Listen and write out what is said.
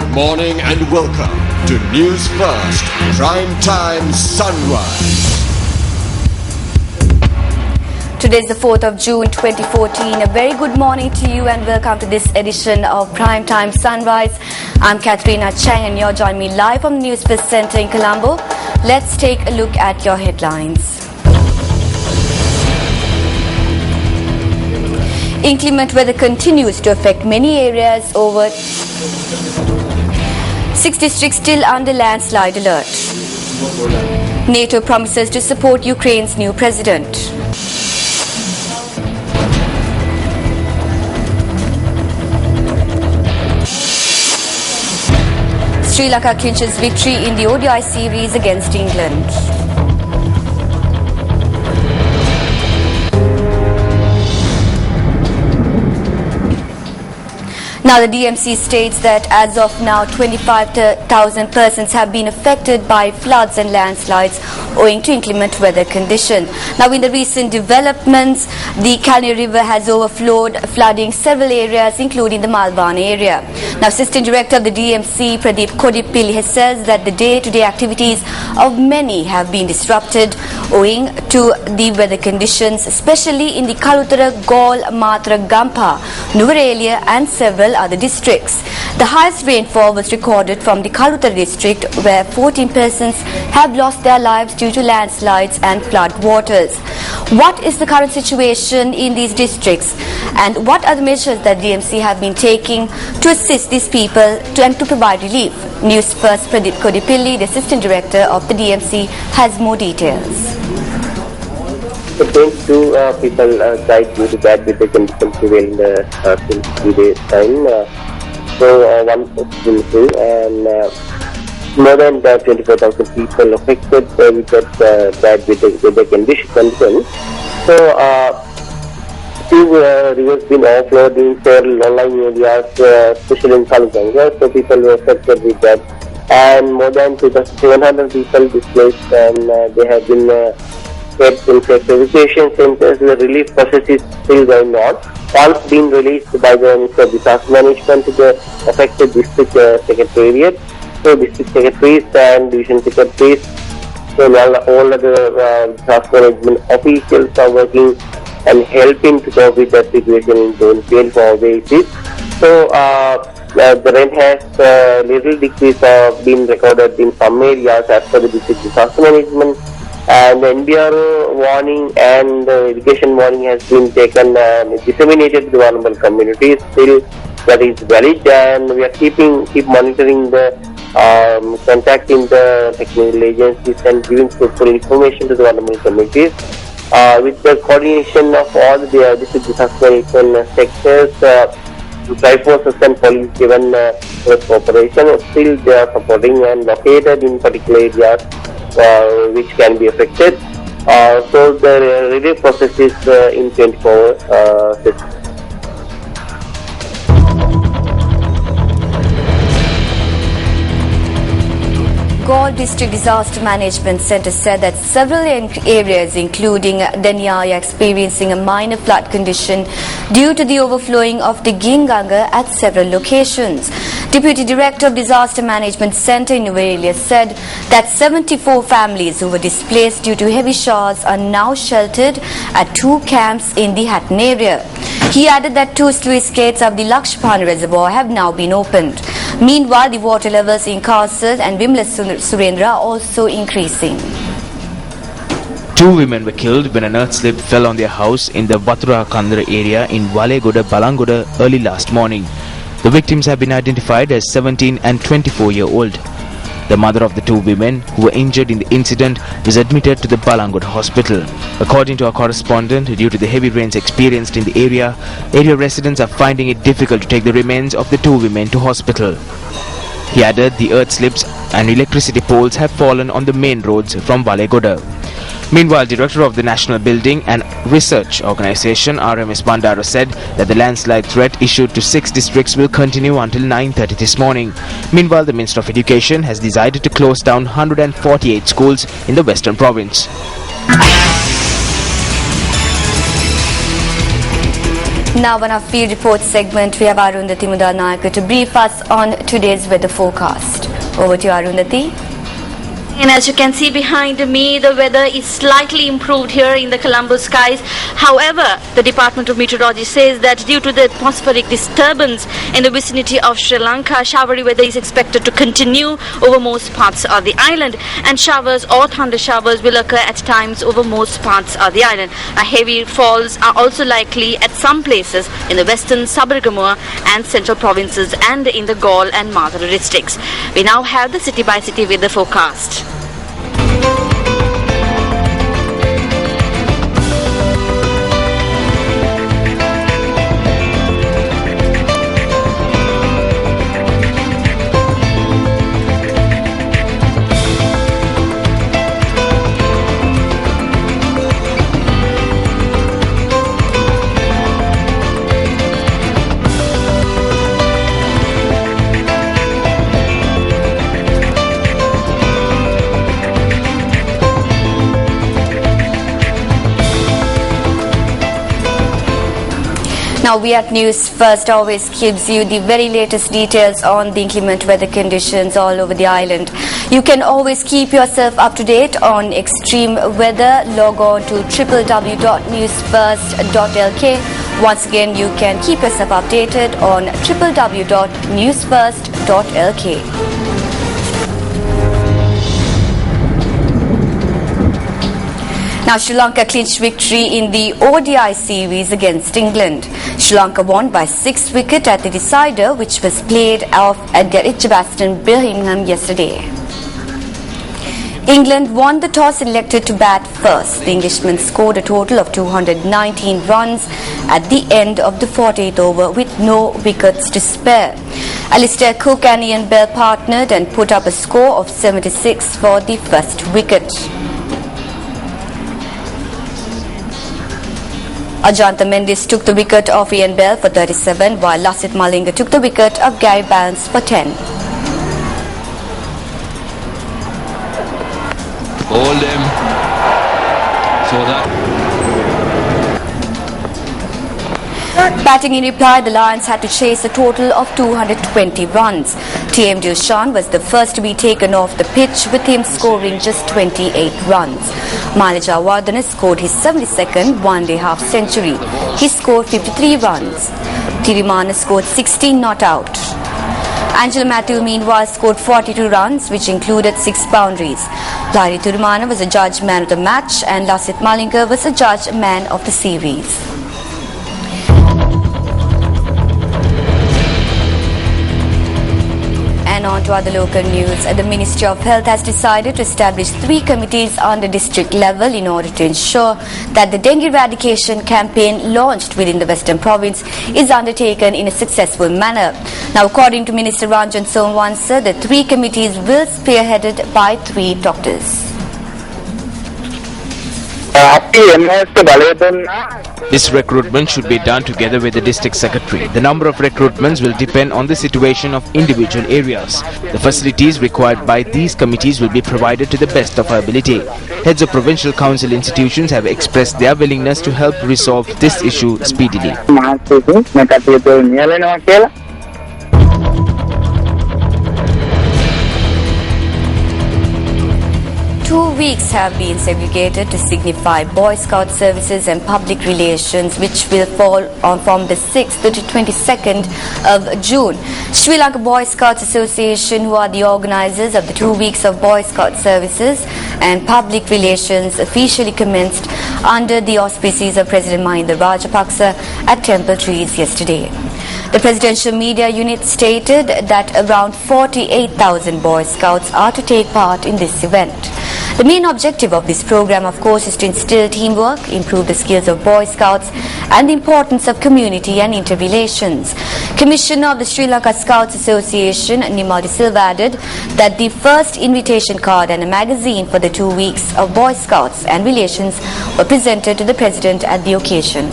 Good morning and welcome to Newsfirst Prime Time Sunrise. Today is the 4th of June 2014. A very good morning to you and welcome to this edition of Prime Time Sunrise. I'm Katrina Chang and you're joining me live from the Newsfirst Centre in Colombo. Let's take a look at your headlines. Inclement weather continues to affect many areas. Over 6 districts still under landslide alert. NATO promises to support Ukraine's new president. Sri Lanka clinches victory in the ODI series against England. Now the DMC states that as of now 25,000 persons have been affected by floods and landslides owing to inclement weather condition. Now in the recent developments, the Kalni River has overflowed, flooding several areas including the Malvan area. Now Assistant Director of the DMC, Pradeep Kodipilli, has said that the day-to-day activities of many have been disrupted owing to the weather conditions, especially in the Kalutara, Gaul, Matra, Gampa, Nuvarelia and several other districts. The highest rainfall was recorded from the Kalutara district, where 14 persons have lost their lives due to landslides and flood waters. What is the current situation in these districts and what are the measures that DMC have been taking to assist these people and to provide relief? Newsfirst Pradeep Kodipilli, the Assistant Director of the DMC, has more details. So 22 people died due to bad weather conditions prevailing since 3 days time. One is still and more than 24,000 people affected with that bad weather conditions. So two rivers been overflowed in several low-lying areas, especially in Kaluganga. So people were affected with that, and more than 2,700 people displaced, and they have been kept in evacuation centers. The relief process is still going on. Funds being released by the Minister of Disaster Management to the affected district secretariat. So district secretaries and division secretaries, so all other disaster management officials are working and helping to cope with that situation in 24 basis. So the rain has little decrease been recorded in some areas as per the district disaster management, and the NBR warning and the irrigation warning has been taken and disseminated to the vulnerable communities. Still that is valid, and we are keep monitoring the contacting the technical agencies and giving fruitful information to the vulnerable communities. With the coordination of all the district disaster management sectors, Triforces and police given cooperation, still they are supporting and located in particular areas which can be affected. So the relief process is in 24 hours. Gaul District Disaster Management Centre said that several areas including Danyaya experiencing a minor flood condition due to the overflowing of the Ginganga at several locations. Deputy Director of Disaster Management Centre in Nuvarelia said that 74 families who were displaced due to heavy showers are now sheltered at 2 camps in the Hatton area. He added that 2 sluice gates of the Lakshpan Reservoir have now been opened. Meanwhile, the water levels in Karsad and Vimla Surendra are also increasing. 2 women were killed when an earth slip fell on their house in the Vatura Kandra area in Valegoda, Balangoda early last morning. The victims have been identified as 17 and 24-year-old. The mother of the 2 women who were injured in the incident was admitted to the Balangoda hospital. According to our correspondent, due to the heavy rains experienced in the area residents are finding it difficult to take the remains of the 2 women to hospital. He added the earth slips and electricity poles have fallen on the main roads from Valegoda. Meanwhile, Director of the National Building and Research Organization RMS Bandara said that the landslide threat issued to 6 districts will continue until 9:30 this morning. Meanwhile, the Minister of Education has decided to close down 148 schools in the Western Province. Now on our field report segment, we have Arundhati Mudalnayaka to brief us on today's weather forecast. Over to you, Arundhati. And as you can see behind me, the weather is slightly improved here in the Colombo skies. However, the Department of Meteorology says that due to the atmospheric disturbance in the vicinity of Sri Lanka, showery weather is expected to continue over most parts of the island, and showers or thunder showers will occur at times over most parts of the island. Heavy falls are also likely at some places in the western Sabaragamuwa and central provinces and in the Galle and Matara districts. We now have the city-by-city weather forecast. Now we at Newsfirst always gives you the very latest details on the inclement weather conditions all over the island. You can always keep yourself up to date on extreme weather. Log on to www.newsfirst.lk. Once again, you can keep yourself updated on www.newsfirst.lk. Now Sri Lanka clinched victory in the ODI series against England. Sri Lanka won by 6 wickets at the decider, which was played off at their Edgbaston, Birmingham yesterday. England won the toss and elected to bat first. The Englishmen scored a total of 219 runs at the end of the 48th over with no wickets to spare. Alistair Cook and Ian Bell partnered and put up a score of 76 for the first wicket. Ajantha Mendis took the wicket of Ian Bell for 37, while Lasith Malinga took the wicket of Gary Barnes for 10. Hold him. So that. Batting in reply, the Lions had to chase a total of 220 runs. TM Dilshan was the first to be taken off the pitch, with him scoring just 28 runs. Malija Wardana scored his 72nd one-day half-century. He scored 53 runs. Tirimana scored 16 not out. Angela Matthew meanwhile scored 42 runs, which included 6 boundaries. Larry Tirimana was a judge man of the match, and Lasith Malinga was a judge man of the series. And on to other local news. The Ministry of Health has decided to establish 3 committees on the district level in order to ensure that the dengue eradication campaign launched within the Western Province is undertaken in a successful manner. Now, according to Minister Ranjan Sonwansa, the 3 committees will be spearheaded by 3 doctors. This recruitment should be done together with the district secretary. The number of recruitments will depend on the situation of individual areas. The facilities required by these committees will be provided to the best of our ability. Heads of provincial council institutions have expressed their willingness to help resolve this issue speedily. 2 weeks have been segregated to signify Boy Scout services and public relations, which will fall on from the 6th to 22nd of June. Sri Lanka Boy Scouts Association, who are the organizers of the 2 weeks of Boy Scout services and public relations, officially commenced under the auspices of President Mahinda Rajapaksa at Temple Trees yesterday. The Presidential Media Unit stated that around 48,000 Boy Scouts are to take part in this event. The main objective of this program, of course, is to instill teamwork, improve the skills of Boy Scouts, and the importance of community and interrelations. Commissioner of the Sri Lanka Scouts Association, Nimal De Silva, added that the first invitation card and a magazine for the 2 weeks of Boy Scouts and relations were presented to the President at the occasion.